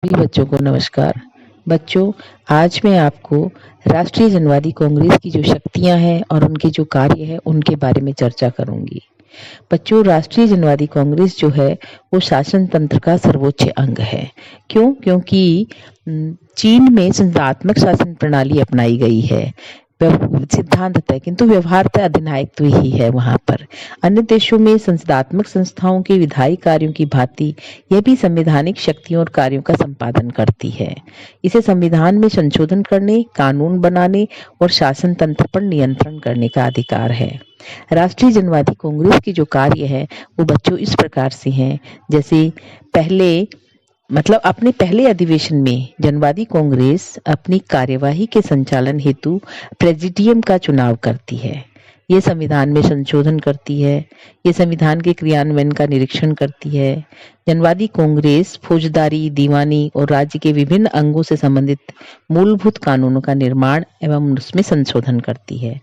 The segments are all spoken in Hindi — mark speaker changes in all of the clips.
Speaker 1: सभी बच्चों को नमस्कार। बच्चों, आज मैं आपको राष्ट्रीय जनवादी कांग्रेस की जो शक्तियां हैं और उनके जो कार्य है उनके बारे में चर्चा करूंगी। बच्चों, राष्ट्रीय जनवादी कांग्रेस जो है वो शासन तंत्र का सर्वोच्च अंग है। क्यों? क्योंकि चीन में संघात्मक शासन प्रणाली अपनाई गई है। सिद्धांत है किंतु व्यवहारतः अधिनायकत्व ही है वहां पर। अन्य देशों में संसदात्मक संस्थाओं के विधायी कार्यों की भांति यह भी संवैधानिक शक्तियों और कार्यों का संपादन करती है। इसे संविधान में संशोधन करने, कानून बनाने और शासन तंत्र पर नियंत्रण करने का अधिकार है। राष्ट्रीय जनवादी कांग्रेस के जो कार्य है वो बच्चों इस प्रकार से हैं। जैसे अपने पहले अधिवेशन में जनवादी कांग्रेस अपनी कार्यवाही के संचालन हेतु प्रेसिडियम का चुनाव करती है। ये संविधान में संशोधन करती है। ये संविधान के क्रियान्वयन का निरीक्षण करती है। जनवादी कांग्रेस फौजदारी, दीवानी और राज्य के विभिन्न अंगों से संबंधित मूलभूत कानूनों का निर्माण एवं उसमें संशोधन करती है।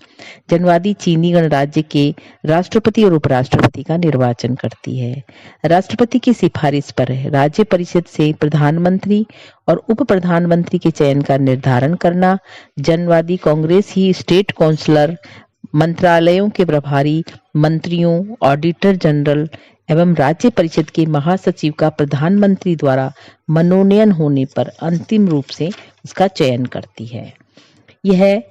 Speaker 1: जनवादी चीनी गणराज्य के राष्ट्रपति और उपराष्ट्रपति का निर्वाचन करती है। राष्ट्रपति की सिफारिश पर राज्य परिषद से प्रधानमंत्री और उप प्रधानमंत्री के चयन का निर्धारण करना। जनवादी कांग्रेस ही स्टेट काउंसलर, मंत्रालयों के प्रभारी, मंत्रियों, ऑडिटर जनरल एवं राज्य परिषद के महासचिव का प्रधानमंत्री द्वारा मनोनयन होने पर अंतिम रूप से उसका चयन करती है। यह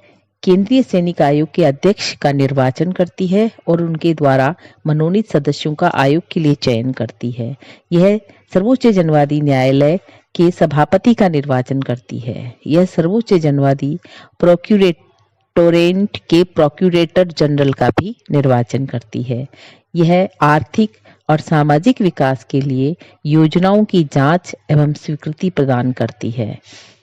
Speaker 1: केंद्रीय सैनिक आयोग के अध्यक्ष का निर्वाचन करती है और उनके द्वारा मनोनीत सदस्यों का आयोग के लिए चयन करती है। यह सर्वोच्च जनवादी न्यायालय के सभापति का निर्वाचन करती है। यह सर्वोच्च जनवादी प्रोक्यूरेटोरेट के प्रोक्यूरेटर जनरल का भी निर्वाचन करती है। यह आर्थिक और सामाजिक विकास के लिए योजनाओं की जांच एवं स्वीकृति प्रदान करती है।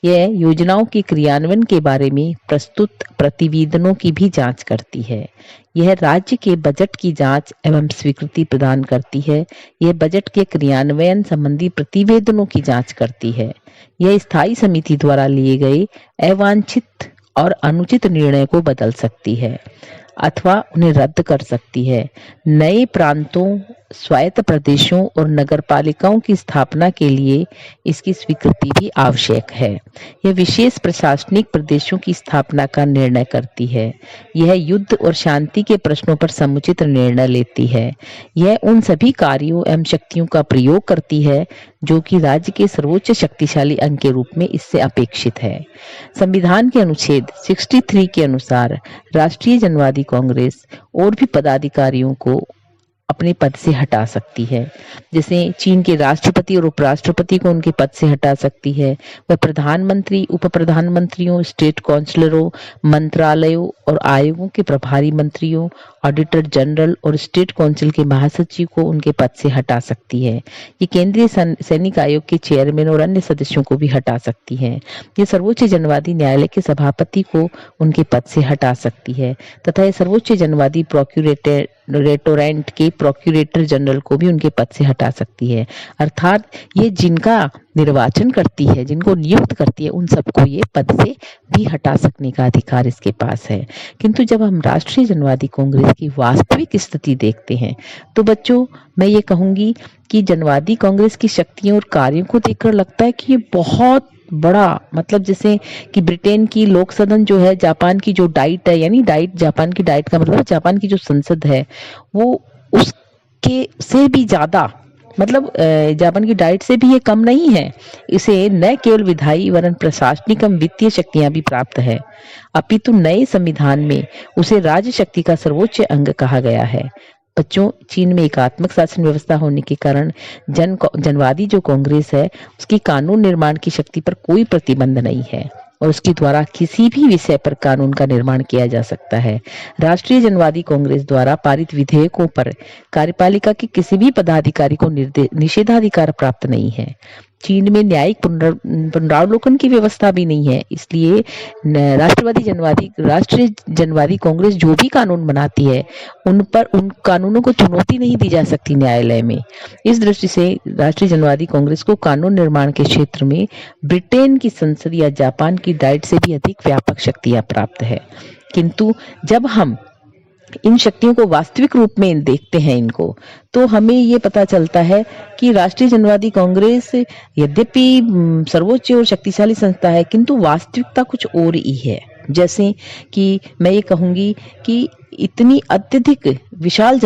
Speaker 1: यह योजनाओं के क्रियान्वयन के बारे में प्रस्तुत प्रतिवेदनों की भी जांच करती है। यह राज्य के बजट की जांच एवं स्वीकृति प्रदान करती है। यह बजट के क्रियान्वयन संबंधी प्रतिवेदनों की जांच करती है। यह स्थायी समिति द्वारा लिए गए अवांछित और अनुचित निर्णय को बदल सकती है अथवा उन्हें रद्द कर सकती है। नए प्रांतों, स्वायत्त प्रदेशों और नगरपालिकाओं की स्थापना के लिए इसकी स्वीकृति भी आवश्यक है। यह विशेष प्रशासनिक प्रदेशों की स्थापना का निर्णय करती है। यह युद्ध और शांति के प्रश्नों पर समुचित निर्णय लेती है। यह उन सभी कार्यों एवं शक्तियों का प्रयोग करती है जो कि राज्य के सर्वोच्च शक्तिशाली अंग के रूप में इससे अपेक्षित है। संविधान के अनुच्छेद 63 के अनुसार राष्ट्रीय जनवादी कांग्रेस और भी पदाधिकारियों को अपने पद से हटा सकती है। जैसे चीन के राष्ट्रपति और उपराष्ट्रपति को उनके पद से हटा सकती है। वह प्रधानमंत्री, उप प्रधानमंत्रियों, स्टेट काउंसलरों, मंत्रालयों और आयोगों के प्रभारी मंत्रियों, ऑडिटर जनरल और स्टेट काउंसिल के महासचिव को उनके पद से हटा सकती है। ये केंद्रीय सैनिक आयोग के चेयरमैन और अन्य सदस्यों को भी हटा सकती है। ये सर्वोच्च जनवादी न्यायालय के सभापति को उनके पद से हटा सकती है तथा ये सर्वोच्च जनवादी प्रोक्यूरेटोरेट के प्रोक्यूरेटर जनरल को भी उनके पद से हटा सकती है। अर्थात ये जिनका निर्वाचन करती है, जिनको नियुक्त करती है, उन सबको ये पद से भी हटा सकने का अधिकार इसके पास है। किंतु जब हम राष्ट्रीय जनवादी कांग्रेस की वास्तविक स्थिति देखते हैं तो बच्चों, मैं ये कहूंगी कि जनवादी कांग्रेस की शक्तियों और कार्यों को देखकर लगता है कि ये बहुत बड़ा, जैसे कि ब्रिटेन की लोक सदन जो है, जापान की जो डाइट है, यानी डाइट, जापान की डाइट का मतलब जापान की जो संसद है वो उसके से भी ज्यादा, जापान की डाइट से भी ये कम नहीं है। इसे न केवल विधायी वरन प्रशासनिक एवं वित्तीय शक्तियां भी प्राप्त है, अपितु नए संविधान में उसे राज्य शक्ति का सर्वोच्च अंग कहा गया है। बच्चों, चीन में एकात्मक शासन व्यवस्था होने के कारण जनवादी जो कांग्रेस है उसकी कानून निर्माण की शक्ति पर कोई प्रतिबंध नहीं है और उसके द्वारा किसी भी विषय पर कानून का निर्माण किया जा सकता है। राष्ट्रीय जनवादी कांग्रेस द्वारा पारित विधेयकों पर कार्यपालिका के किसी भी पदाधिकारी को निषेधाधिकार प्राप्त नहीं है। चीन में न्यायिक पुनरावलोकन की व्यवस्था भी नहीं है, इसलिए राष्ट्रीय जनवादी कांग्रेस जो भी कानून बनाती है उन कानूनों को चुनौती नहीं दी जा सकती न्यायालय में। इस दृष्टि से राष्ट्रीय जनवादी कांग्रेस को कानून निर्माण के क्षेत्र में ब्रिटेन की संसद या जापान की डाइट से भी अधिक व्यापक शक्तियां प्राप्त है। किंतु जब हम इन शक्तियों को वास्तविक रूप में देखते हैं इनको, तो हमें ये पता चलता है कि कि राष्ट्रीय जनवादी कांग्रेस यद्यपि सर्वोच्च और शक्तिशाली संस्था है, किंतु वास्तविकता कुछ और ही है। जैसे कि मैं ये कहूंगी कि इतनी अत्यधिक विशाल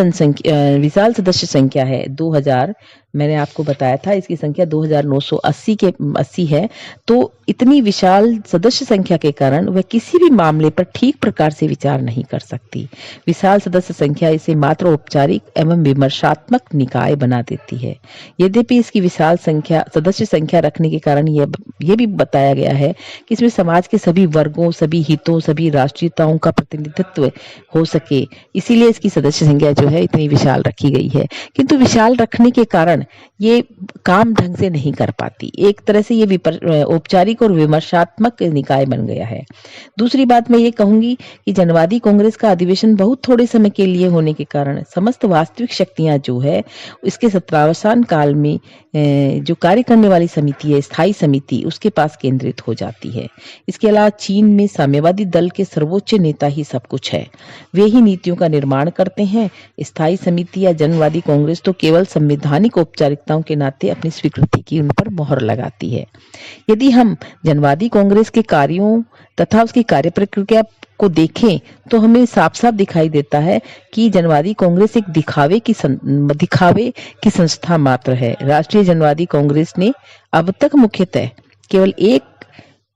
Speaker 1: विशाल सदस्य संख्या है 2000, मैंने आपको बताया था इसकी संख्या 2980 के 80 है। तो इतनी विशाल सदस्य संख्या के कारण वह किसी भी मामले पर ठीक प्रकार से विचार नहीं कर सकती। विशाल सदस्य संख्या इसे मात्र औपचारिक एवं विमर्शात्मक निकाय बना देती है। यद्यपि इसकी विशाल सदस्य संख्या रखने के कारण यह भी बताया गया है कि इसमें समाज के सभी वर्गों, सभी हितों, सभी राष्ट्रीयताओं का प्रतिनिधित्व हो सके, इसीलिए इसकी सदस्य संख्या जो है इतनी विशाल रखी गई है। किंतु विशाल रखने के कारण ये काम ढंग से नहीं कर पाती। एक तरह से ये औपचारिक और विमर्शात्मक निकाय बन गया है। दूसरी बात मैं ये कहूंगी कि जनवादी कांग्रेस का अधिवेशन बहुत थोड़े समय के लिए होने के कारण समस्त वास्तविक शक्तियां जो है इसके सत्रावसान काल में जो कार्य करने वाली समिति है, स्थायी समिति, उसके पास केंद्रित हो जाती है। इसके अलावा चीन में साम्यवादी दल के सर्वोच्च नेता ही सब कुछ है, वे ही नीतियों का निर्माण करते हैं। स्थायी समिति या जनवादी कांग्रेस तो केवल संवैधानिक औपचारिकताओं के नाते अपनी स्वीकृति की उन पर मोहर लगाती है। यदि हम जनवादी कांग्रेस के कार्यों तथा उसकी कार्य प्रक्रिया को देखें तो हमें साफ साफ दिखाई देता है कि जनवादी कांग्रेस एक दिखावे की संस्था मात्र है। राष्ट्रीय जनवादी कांग्रेस ने अब तक मुख्यतः केवल एक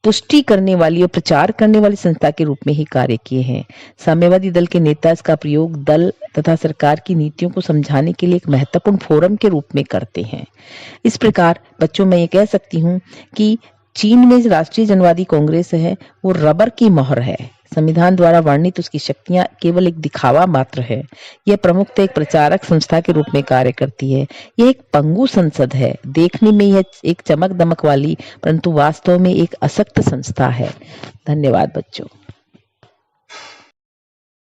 Speaker 1: पुष्टि करने वाली और प्रचार करने वाली संस्था के रूप में ही कार्य किए हैं। साम्यवादी दल के नेता इसका प्रयोग दल तथा सरकार की नीतियों को समझाने के लिए एक महत्वपूर्ण फोरम के रूप में करते हैं। इस प्रकार बच्चों, मैं ये कह सकती हूँ कि चीन में राष्ट्रीय जनवादी कांग्रेस है वो रबर की मोहर है। संविधान द्वारा वर्णित उसकी शक्तियां केवल एक दिखावा मात्र है। यह प्रमुखतः एक प्रचारक संस्था के रूप में कार्य करती है। यह एक पंगु संसद है। देखने में यह एक चमक दमक वाली, परंतु वास्तव में एक अशक्त संस्था है। धन्यवाद बच्चों।